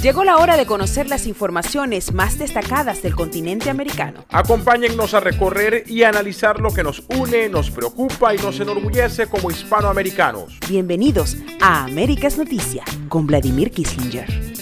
Llegó la hora de conocer las informaciones más destacadas del continente americano. Acompáñennos a recorrer y analizar lo que nos une, nos preocupa y nos enorgullece como hispanoamericanos. Bienvenidos a Américas Noticias con Vladimir Kissinger.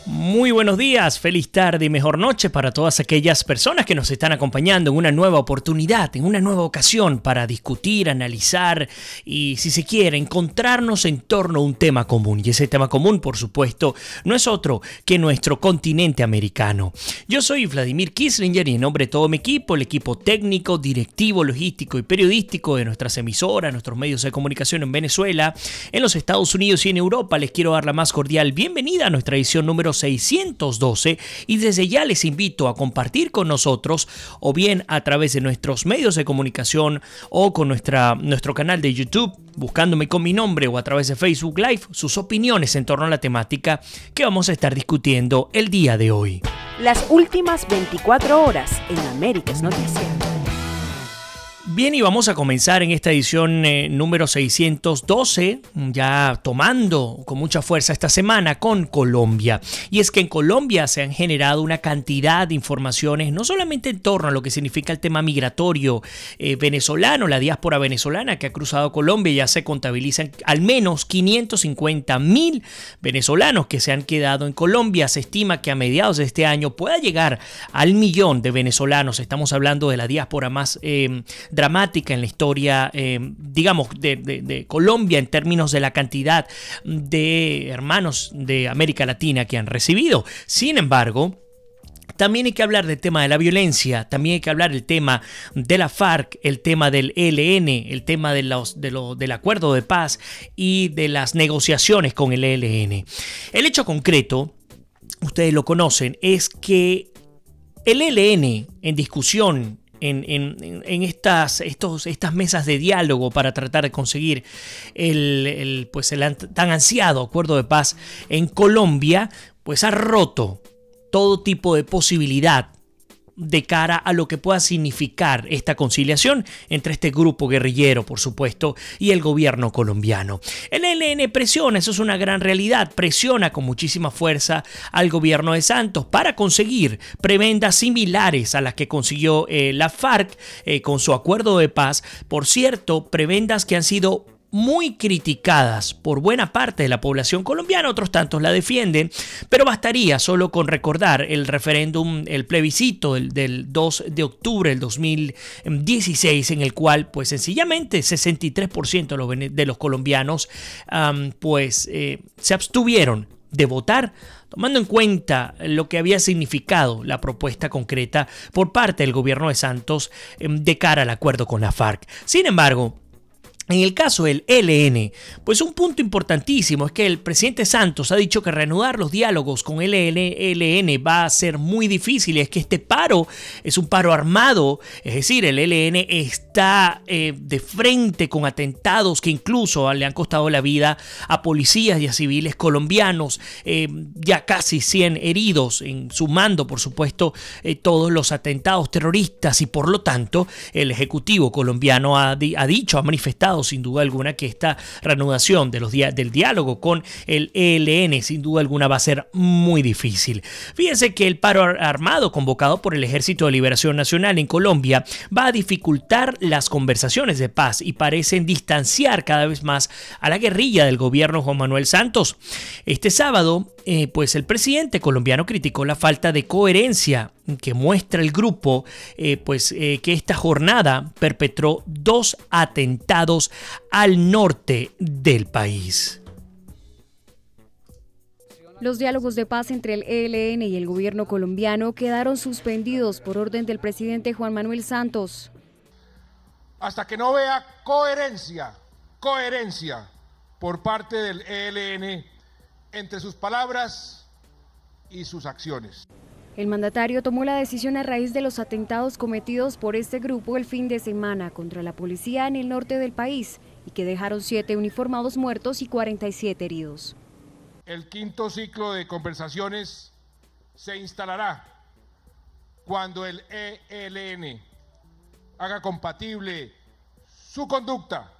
Muy buenos días, feliz tarde y mejor noche para todas aquellas personas que nos están acompañando en una nueva oportunidad, en una nueva ocasión para discutir, analizar y, si se quiere, encontrarnos en torno a un tema común. Y ese tema común, por supuesto, no es otro que nuestro continente americano. Yo soy Vladimir Kissinger y en nombre de todo mi equipo, el equipo técnico, directivo, logístico y periodístico de nuestras emisoras, nuestros medios de comunicación en Venezuela, en los Estados Unidos y en Europa, les quiero dar la más cordial bienvenida a nuestra edición número 612 y desde ya les invito a compartir con nosotros o bien a través de nuestros medios de comunicación o con nuestro canal de YouTube buscándome con mi nombre o a través de Facebook Live sus opiniones en torno a la temática que vamos a estar discutiendo el día de hoy. Las últimas 24 horas en Américas Noticias. Bien, y vamos a comenzar en esta edición número 612, ya tomando con mucha fuerza esta semana con Colombia. Y es que en Colombia se han generado una cantidad de informaciones, no solamente en torno a lo que significa el tema migratorio venezolano, la diáspora venezolana que ha cruzado Colombia, ya se contabilizan al menos 550,000 venezolanos que se han quedado en Colombia. Se estima que a mediados de este año pueda llegar al 1.000.000 de venezolanos. Estamos hablando de la diáspora más dramática en la historia, digamos, de Colombia en términos de la cantidad de hermanos de América Latina que han recibido. Sin embargo, también hay que hablar del tema de la violencia, también hay que hablar del tema de la FARC, el tema del ELN, el tema del acuerdo de paz y de las negociaciones con el ELN. El hecho concreto, ustedes lo conocen, es que el ELN en discusión en estas mesas de diálogo para tratar de conseguir el tan ansiado acuerdo de paz en Colombia, pues ha roto todo tipo de posibilidad de cara a lo que pueda significar esta conciliación entre este grupo guerrillero, por supuesto, y el gobierno colombiano. El ELN presiona, eso es una gran realidad, presiona con muchísima fuerza al gobierno de Santos para conseguir prebendas similares a las que consiguió la FARC con su acuerdo de paz. Por cierto, prebendas que han sido muy criticadas por buena parte de la población colombiana, otros tantos la defienden, pero bastaría solo con recordar el referéndum, el plebiscito del 2 de octubre del 2016, en el cual pues sencillamente 63% de los colombianos se abstuvieron de votar, tomando en cuenta lo que había significado la propuesta concreta por parte del gobierno de Santos de cara al acuerdo con la FARC. Sin embargo, en el caso del ELN, pues un punto importantísimo es que el presidente Santos ha dicho que reanudar los diálogos con el ELN va a ser muy difícil. Es que este paro es un paro armado, es decir, el ELN está de frente con atentados que incluso le han costado la vida a policías y a civiles colombianos, ya casi 100 heridos, sumando por supuesto todos los atentados terroristas, y por lo tanto el Ejecutivo colombiano ha manifestado sin duda alguna que esta reanudación del diálogo con el ELN sin duda alguna va a ser muy difícil. Fíjense que el paro armado convocado por el Ejército de Liberación Nacional en Colombia va a dificultar las conversaciones de paz y parecen distanciar cada vez más a la guerrilla del gobierno Juan Manuel Santos. Este sábado, pues el presidente colombiano criticó la falta de coherencia que muestra el grupo, que esta jornada perpetró 2 atentados al norte del país. Los diálogos de paz entre el ELN y el gobierno colombiano quedaron suspendidos por orden del presidente Juan Manuel Santos. Hasta que no vea coherencia por parte del ELN entre sus palabras y sus acciones. El mandatario tomó la decisión a raíz de los atentados cometidos por este grupo el fin de semana contra la policía en el norte del país y que dejaron 7 uniformados muertos y 47 heridos. El quinto ciclo de conversaciones se instalará cuando el ELN haga compatible su conducta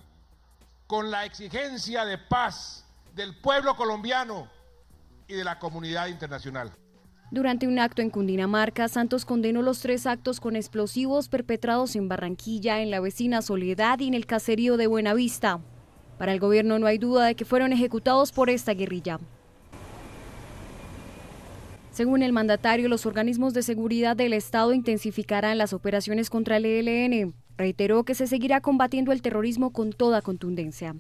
con la exigencia de paz del pueblo colombiano y de la comunidad internacional. Durante un acto en Cundinamarca, Santos condenó los 3 actos con explosivos perpetrados en Barranquilla, en la vecina Soledad y en el caserío de Buenavista. Para el gobierno no hay duda de que fueron ejecutados por esta guerrilla. Según el mandatario, los organismos de seguridad del Estado intensificarán las operaciones contra el ELN. Reiteró que se seguirá combatiendo el terrorismo con toda contundencia.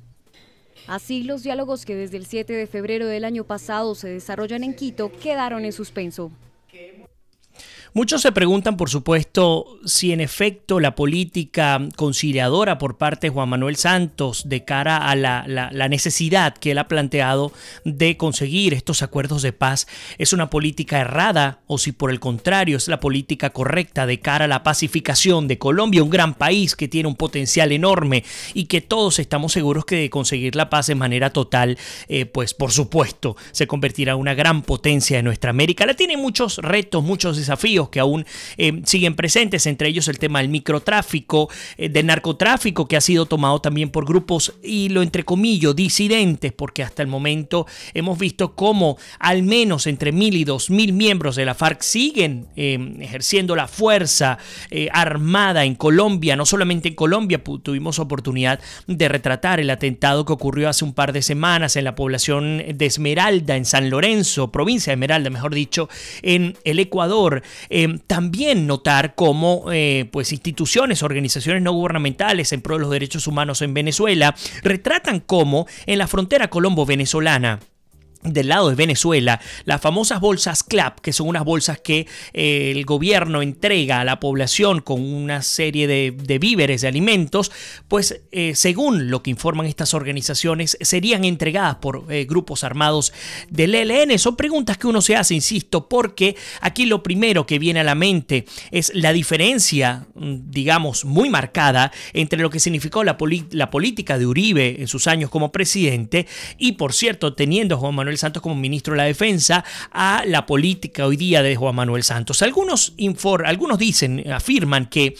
Así, los diálogos que desde el 7 de febrero del año pasado se desarrollan en Quito quedaron en suspenso. Muchos se preguntan, por supuesto, si en efecto la política conciliadora por parte de Juan Manuel Santos de cara a la necesidad que él ha planteado de conseguir estos acuerdos de paz es una política errada o si por el contrario es la política correcta de cara a la pacificación de Colombia, un gran país que tiene un potencial enorme y que todos estamos seguros que de conseguir la paz de manera total, pues por supuesto se convertirá en una gran potencia de nuestra América. La tiene muchos retos, muchos desafíos que aún siguen presentes, entre ellos el tema del microtráfico, del narcotráfico, que ha sido tomado también por grupos, y lo entrecomillo, disidentes, porque hasta el momento hemos visto cómo al menos entre 1.000 y 2.000 miembros de la FARC siguen ejerciendo la fuerza armada en Colombia. No solamente en Colombia, tuvimos oportunidad de retratar el atentado que ocurrió hace un par de semanas en la población de Esmeralda, en San Lorenzo, provincia de Esmeralda, mejor dicho, en el Ecuador. También notar cómo pues instituciones, organizaciones no gubernamentales en pro de los derechos humanos en Venezuela retratan cómo en la frontera colombo-venezolana, del lado de Venezuela, las famosas bolsas CLAP, que son unas bolsas que el gobierno entrega a la población con una serie de víveres, de alimentos, pues según lo que informan estas organizaciones, serían entregadas por grupos armados del ELN. Son preguntas que uno se hace, insisto, porque aquí lo primero que viene a la mente es la diferencia, digamos, muy marcada entre lo que significó la política de Uribe en sus años como presidente y, por cierto, teniendo a Juan Manuel Santos como ministro de la Defensa, a la política hoy día de Juan Manuel Santos. Algunos afirman que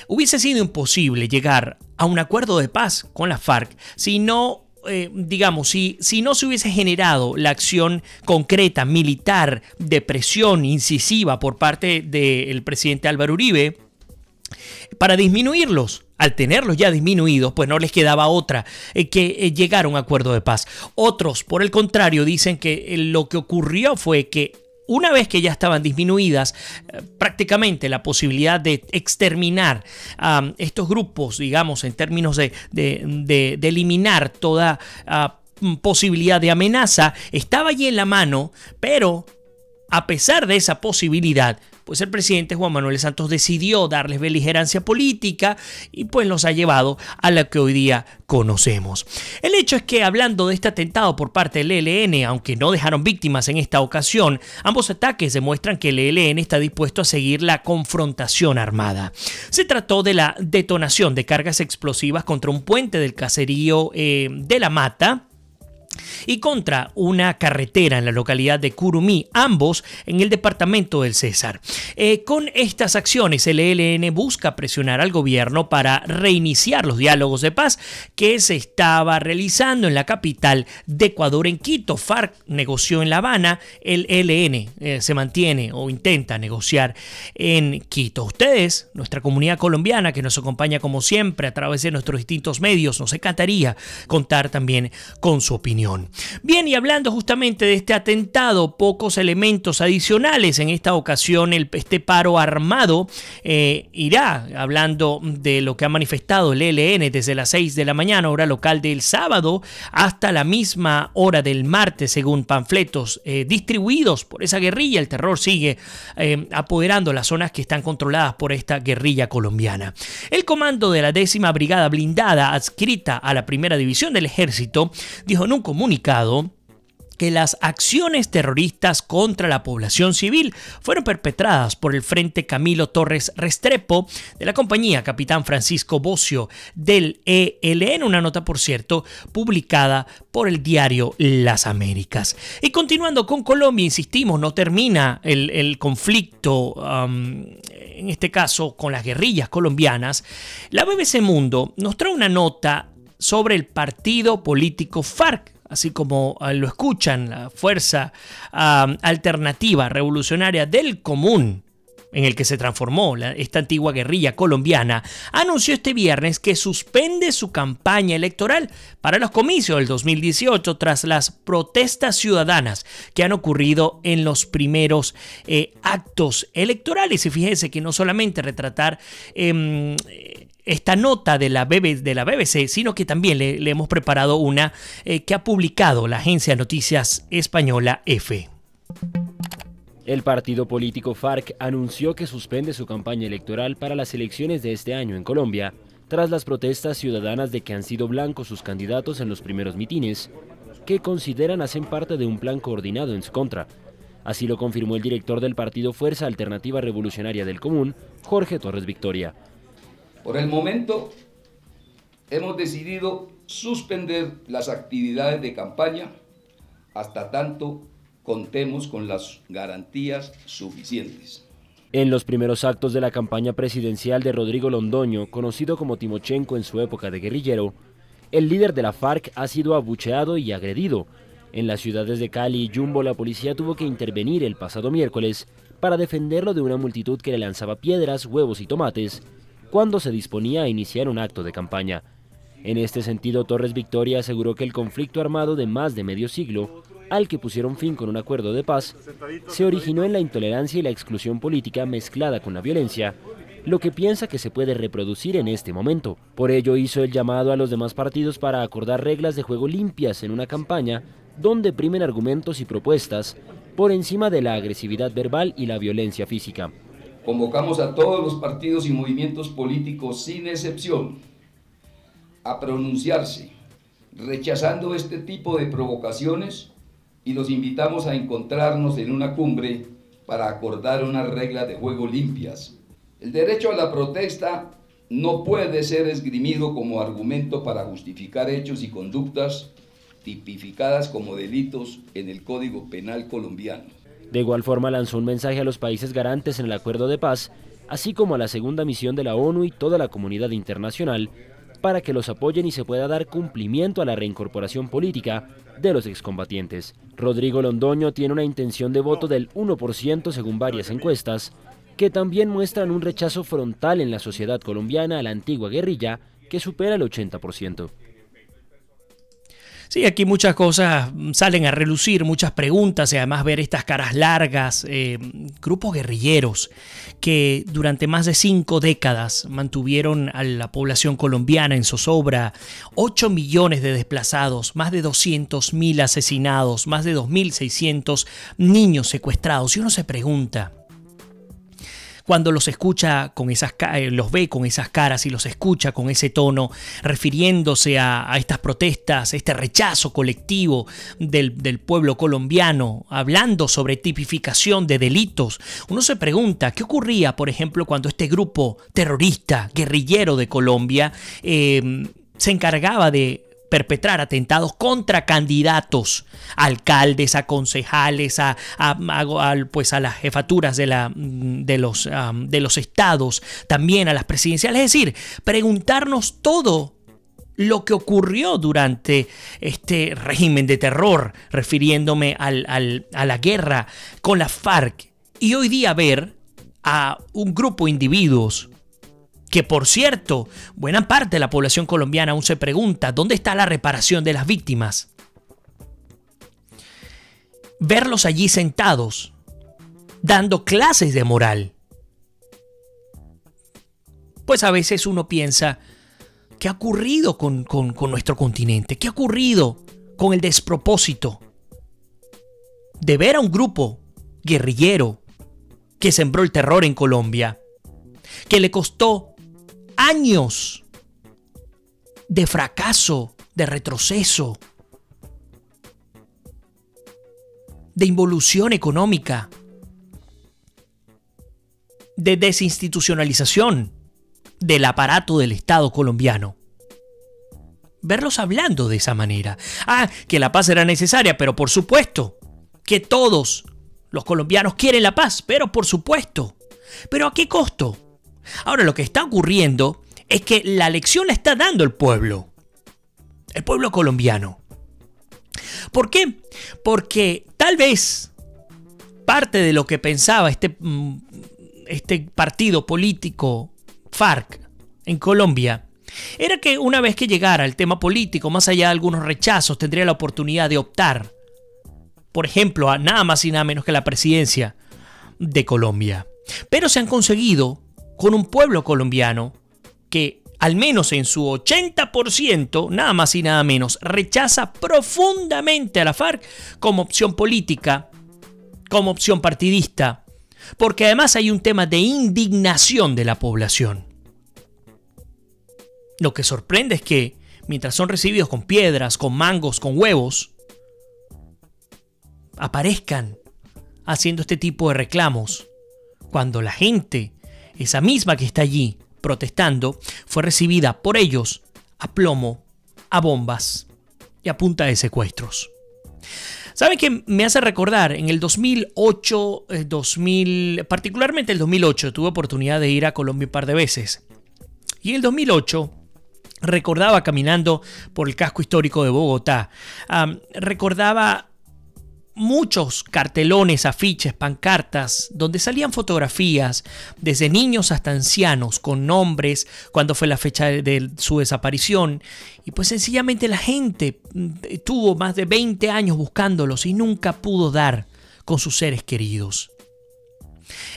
hubiese sido imposible llegar a un acuerdo de paz con la FARC si no si no se hubiese generado la acción concreta, militar, de presión incisiva por parte del presidente Álvaro Uribe para disminuirlos. Al tenerlos ya disminuidos, pues no les quedaba otra que llegar a un acuerdo de paz. Otros, por el contrario, dicen que lo que ocurrió fue que una vez que ya estaban disminuidas, prácticamente la posibilidad de exterminar a estos grupos, digamos, en términos de eliminar toda posibilidad de amenaza, estaba allí en la mano, pero a pesar de esa posibilidad, pues el presidente Juan Manuel Santos decidió darles beligerancia política y pues los ha llevado a la que hoy día conocemos. El hecho es que, hablando de este atentado por parte del ELN, aunque no dejaron víctimas en esta ocasión, ambos ataques demuestran que el ELN está dispuesto a seguir la confrontación armada. Se trató de la detonación de cargas explosivas contra un puente del caserío de La Mata y contra una carretera en la localidad de Curumí, ambos en el departamento del Cesar. Con estas acciones, el ELN busca presionar al gobierno para reiniciar los diálogos de paz que se estaba realizando en la capital de Ecuador, en Quito. FARC negoció en La Habana, el ELN se mantiene o intenta negociar en Quito. Ustedes, nuestra comunidad colombiana que nos acompaña como siempre a través de nuestros distintos medios, nos encantaría contar también con su opinión. Bien, y hablando justamente de este atentado, pocos elementos adicionales. En esta ocasión este paro armado irá, hablando de lo que ha manifestado el ELN desde las 6 de la mañana, hora local del sábado, hasta la misma hora del martes, según panfletos distribuidos por esa guerrilla. El terror sigue apoderando las zonas que están controladas por esta guerrilla colombiana. El comando de la 10ª Brigada Blindada, adscrita a la Primera División del Ejército, dijo en un comunicado que las acciones terroristas contra la población civil fueron perpetradas por el Frente Camilo Torres Restrepo de la compañía Capitán Francisco Bocio del ELN, una nota, por cierto, publicada por el diario Las Américas. Y continuando con Colombia, insistimos, no termina el conflicto, en este caso con las guerrillas colombianas. La BBC Mundo nos trae una nota sobre el partido político FARC. así como lo escuchan, la Fuerza Alternativa Revolucionaria del Común, en el que se transformó esta antigua guerrilla colombiana, anunció este viernes que suspende su campaña electoral para los comicios del 2018 tras las protestas ciudadanas que han ocurrido en los primeros actos electorales. Y fíjense que no solamente retratar esta nota de la BBC, sino que también le hemos preparado una que ha publicado la agencia de noticias española EFE. El partido político FARC anunció que suspende su campaña electoral para las elecciones de este año en Colombia, tras las protestas ciudadanas de que han sido blancos sus candidatos en los primeros mitines, que consideran hacen parte de un plan coordinado en su contra. Así lo confirmó el director del partido Fuerza Alternativa Revolucionaria del Común, Jorge Torres Victoria. Por el momento, hemos decidido suspender las actividades de campaña hasta tanto contemos con las garantías suficientes. En los primeros actos de la campaña presidencial de Rodrigo Londoño, conocido como Timochenko en su época de guerrillero, el líder de la FARC ha sido abucheado y agredido. En las ciudades de Cali y Yumbo, la policía tuvo que intervenir el pasado miércoles para defenderlo de una multitud que le lanzaba piedras, huevos y tomates cuando se disponía a iniciar un acto de campaña. En este sentido, Torres Victoria aseguró que el conflicto armado de más de medio siglo, al que pusieron fin con un acuerdo de paz, se originó en la intolerancia y la exclusión política mezclada con la violencia, lo que piensa que se puede reproducir en este momento. Por ello hizo el llamado a los demás partidos para acordar reglas de juego limpias en una campaña donde primen argumentos y propuestas por encima de la agresividad verbal y la violencia física. Convocamos a todos los partidos y movimientos políticos sin excepción a pronunciarse, rechazando este tipo de provocaciones, y los invitamos a encontrarnos en una cumbre para acordar unas reglas de juego limpias. El derecho a la protesta no puede ser esgrimido como argumento para justificar hechos y conductas tipificadas como delitos en el Código Penal colombiano. De igual forma lanzó un mensaje a los países garantes en el acuerdo de paz, así como a la segunda misión de la ONU y toda la comunidad internacional, para que los apoyen y se pueda dar cumplimiento a la reincorporación política de los excombatientes. Rodrigo Londoño tiene una intención de voto del 1% según varias encuestas, que también muestran un rechazo frontal en la sociedad colombiana a la antigua guerrilla, que supera el 80%. Sí, aquí muchas cosas salen a relucir, muchas preguntas y además ver estas caras largas, grupos guerrilleros que durante más de 5 décadas mantuvieron a la población colombiana en zozobra, 8 millones de desplazados, más de 200.000 asesinados, más de 2.600 niños secuestrados. Y uno se pregunta, cuando los escucha con esas los ve con esas caras y los escucha con ese tono, refiriéndose a estas protestas, este rechazo colectivo del pueblo colombiano, hablando sobre tipificación de delitos, uno se pregunta qué ocurría, por ejemplo, cuando este grupo terrorista, guerrillero de Colombia, se encargaba de perpetrar atentados contra candidatos, alcaldes, a concejales, pues a las jefaturas de los estados, también a las presidenciales. Es decir, preguntarnos todo lo que ocurrió durante este régimen de terror, refiriéndome a la guerra con la FARC, y hoy día ver a un grupo de individuos que, por cierto, buena parte de la población colombiana aún se pregunta ¿dónde está la reparación de las víctimas? Verlos allí sentados, dando clases de moral. Pues a veces uno piensa, ¿qué ha ocurrido con nuestro continente? ¿Qué ha ocurrido con el despropósito de ver a un grupo guerrillero que sembró el terror en Colombia, que le costó años de fracaso, de retroceso, de involución económica, de desinstitucionalización del aparato del Estado colombiano? Verlos hablando de esa manera. Que la paz era necesaria, pero por supuesto que todos los colombianos quieren la paz, pero por supuesto. ¿Pero a qué costo? Ahora, lo que está ocurriendo es que la lección la está dando el pueblo colombiano. ¿Por qué? Porque tal vez parte de lo que pensaba este partido político FARC en Colombia era que una vez que llegara el tema político, más allá de algunos rechazos, tendría la oportunidad de optar, por ejemplo, a nada más y nada menos que la presidencia de Colombia. Pero se han conseguido con un pueblo colombiano que, al menos en su 80%, nada más y nada menos, rechaza profundamente a la FARC como opción política, como opción partidista, porque además hay un tema de indignación de la población. Lo que sorprende es que, mientras son recibidos con piedras, con mangos, con huevos, aparezcan haciendo este tipo de reclamos, cuando la gente, esa misma que está allí protestando, fue recibida por ellos a plomo, a bombas y a punta de secuestros. ¿Saben qué me hace recordar? En el 2008, particularmente el 2008, tuve oportunidad de ir a Colombia un par de veces. Y en el 2008 recordaba caminando por el casco histórico de Bogotá, recordaba muchos cartelones, afiches, pancartas, donde salían fotografías desde niños hasta ancianos con nombres, cuándo fue la fecha de su desaparición, y pues sencillamente la gente tuvo más de 20 años buscándolos y nunca pudo dar con sus seres queridos.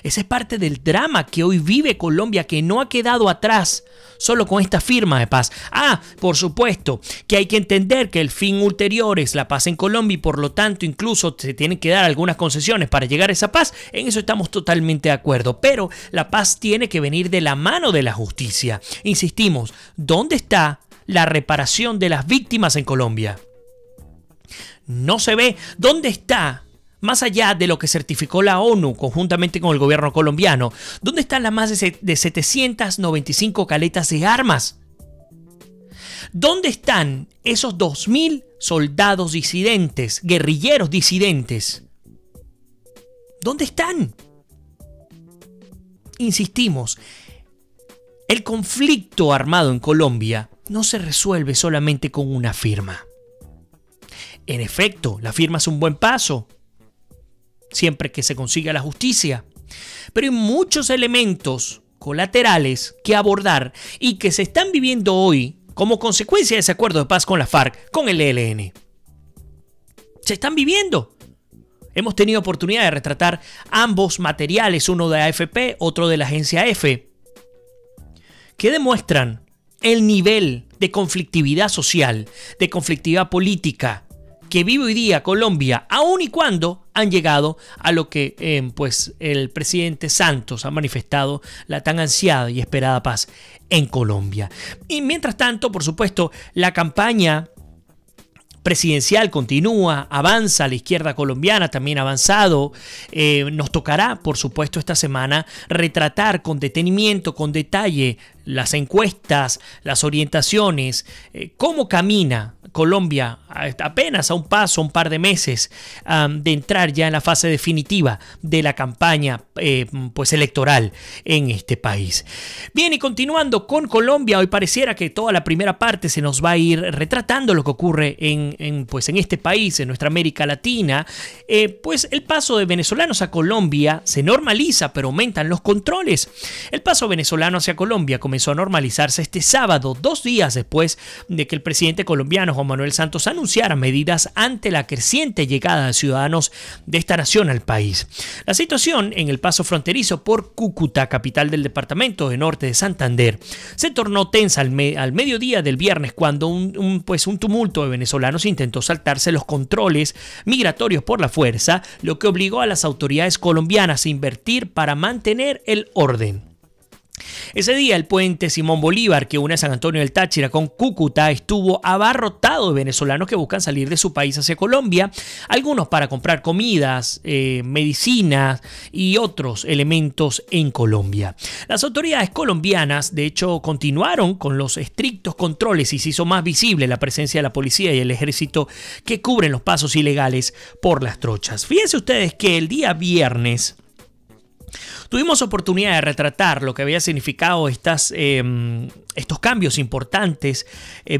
Ese es parte del drama que hoy vive Colombia, que no ha quedado atrás solo con esta firma de paz. Por supuesto que hay que entender que el fin ulterior es la paz en Colombia y por lo tanto incluso se tienen que dar algunas concesiones para llegar a esa paz. En eso estamos totalmente de acuerdo, pero la paz tiene que venir de la mano de la justicia. Insistimos, ¿dónde está la reparación de las víctimas en Colombia? No se ve. ¿Dónde está? Más allá de lo que certificó la ONU conjuntamente con el gobierno colombiano, ¿dónde están las más de 795 caletas de armas? ¿Dónde están esos 2.000 soldados disidentes, guerrilleros disidentes? ¿Dónde están? Insistimos, el conflicto armado en Colombia no se resuelve solamente con una firma. En efecto, la firma es un buen paso, siempre que se consiga la justicia. Pero hay muchos elementos colaterales que abordar y que se están viviendo hoy como consecuencia de ese acuerdo de paz con la FARC, con el ELN. Se están viviendo. Hemos tenido oportunidad de retratar ambos materiales, uno de AFP, otro de la agencia EFE, que demuestran el nivel de conflictividad social, de conflictividad política que vive hoy día Colombia, aun y cuando han llegado a lo que pues el presidente Santos ha manifestado, la tan ansiada y esperada paz en Colombia. Y mientras tanto, por supuesto, la campaña presidencial continúa, avanza, la izquierda colombiana también ha avanzado. Nos tocará, por supuesto, esta semana retratar con detenimiento, con detalle, las encuestas, las orientaciones, cómo camina Colombia apenas a un paso, un par de meses de entrar ya en la fase definitiva de la campaña pues electoral en este país. Bien, y continuando con Colombia, hoy pareciera que toda la primera parte se nos va a ir retratando lo que ocurre en este país, en nuestra América Latina. Pues el paso de venezolanos a Colombia se normaliza, pero aumentan los controles. El paso venezolano hacia Colombia comenzó a normalizarse este sábado, 2 días después de que el presidente colombiano Juan Manuel Santos anunciara medidas ante la creciente llegada de ciudadanos de esta nación al país. La situación en el paso fronterizo por Cúcuta, capital del departamento de Norte de Santander, se tornó tensa al mediodía del viernes cuando un tumulto de venezolanos intentó saltarse los controles migratorios por la fuerza, lo que obligó a las autoridades colombianas a invertir para mantener el orden. Ese día el puente Simón Bolívar, que une San Antonio del Táchira con Cúcuta, estuvo abarrotado de venezolanos que buscan salir de su país hacia Colombia, algunos para comprar comidas, medicinas y otros elementos en Colombia. Las autoridades colombianas, de hecho, continuaron con los estrictos controles y se hizo más visible la presencia de la policía y el ejército que cubren los pasos ilegales por las trochas. Fíjense ustedes que el día viernes Tuvimos oportunidad de retratar lo que había significado estos cambios importantes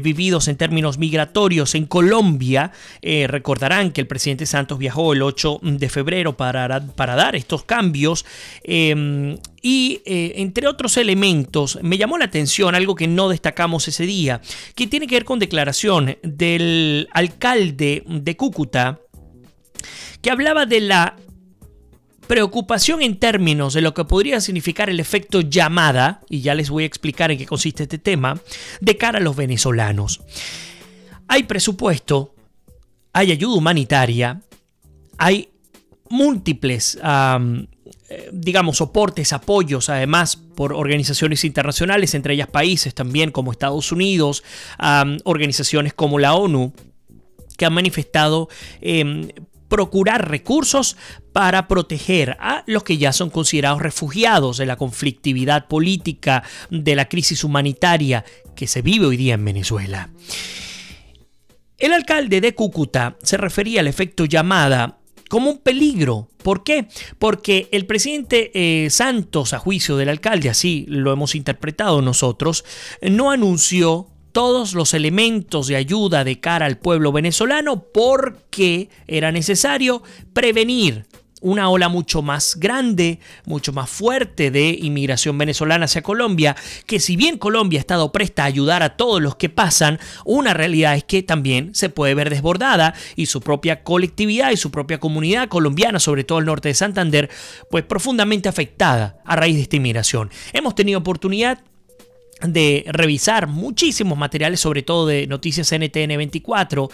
vividos en términos migratorios en Colombia. Recordarán que el presidente Santos viajó el 8 de febrero para dar estos cambios y entre otros elementos me llamó la atención algo que no destacamos ese día, que tiene que ver con declaración del alcalde de Cúcuta, que hablaba de la preocupación en términos de lo que podría significar el efecto llamada, y ya les voy a explicar en qué consiste este tema, de cara a los venezolanos. Hay presupuesto, hay ayuda humanitaria, hay múltiples, soportes, apoyos, además por organizaciones internacionales, entre ellas países también como Estados Unidos, organizaciones como la ONU, que han manifestado procurar recursos para proteger a los que ya son considerados refugiados de la conflictividad política, de la crisis humanitaria que se vive hoy día en Venezuela. El alcalde de Cúcuta se refería al efecto llamada como un peligro. ¿Por qué? Porque el presidente Santos, a juicio del alcalde, así lo hemos interpretado nosotros, no anunció todos los elementos de ayuda de cara al pueblo venezolano porque era necesario prevenir una ola mucho más grande, mucho más fuerte de inmigración venezolana hacia Colombia, que si bien Colombia ha estado presta a ayudar a todos los que pasan, una realidad es que también se puede ver desbordada y su propia colectividad y su propia comunidad colombiana, sobre todo el norte de Santander, pues profundamente afectada a raíz de esta inmigración. Hemos tenido oportunidad de revisar muchísimos materiales, sobre todo de Noticias NTN 24,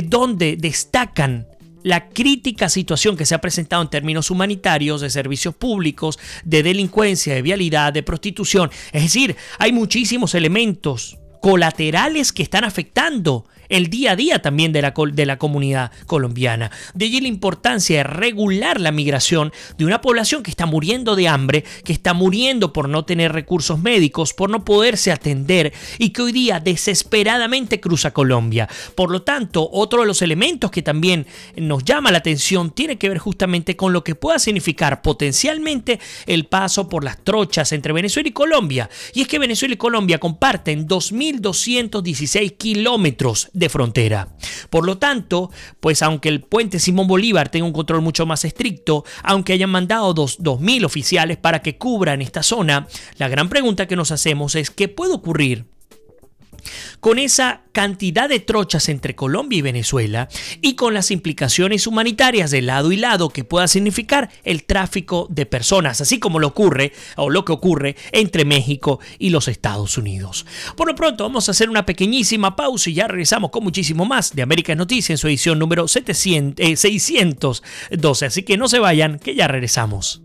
donde destacan la crítica situación que se ha presentado en términos humanitarios, de servicios públicos, de delincuencia, de vialidad, de prostitución. Es decir, hay muchísimos elementos colaterales que están afectando el día a día también de la comunidad colombiana. De allí la importancia de regular la migración de una población que está muriendo de hambre, que está muriendo por no tener recursos médicos, por no poderse atender y que hoy día desesperadamente cruza Colombia. Por lo tanto, otro de los elementos que también nos llama la atención tiene que ver justamente con lo que pueda significar potencialmente el paso por las trochas entre Venezuela y Colombia. Y es que Venezuela y Colombia comparten 2.216 kilómetros de frontera. Por lo tanto, pues aunque el puente Simón Bolívar tenga un control mucho más estricto, aunque hayan mandado 2.000 oficiales para que cubran esta zona, la gran pregunta que nos hacemos es ¿qué puede ocurrir con esa cantidad de trochas entre Colombia y Venezuela y con las implicaciones humanitarias de lado y lado que pueda significar el tráfico de personas, así como lo que ocurre entre México y los Estados Unidos? Por lo pronto vamos a hacer una pequeñísima pausa y ya regresamos con muchísimo más de América Noticias en su edición número 612, así que no se vayan, que ya regresamos.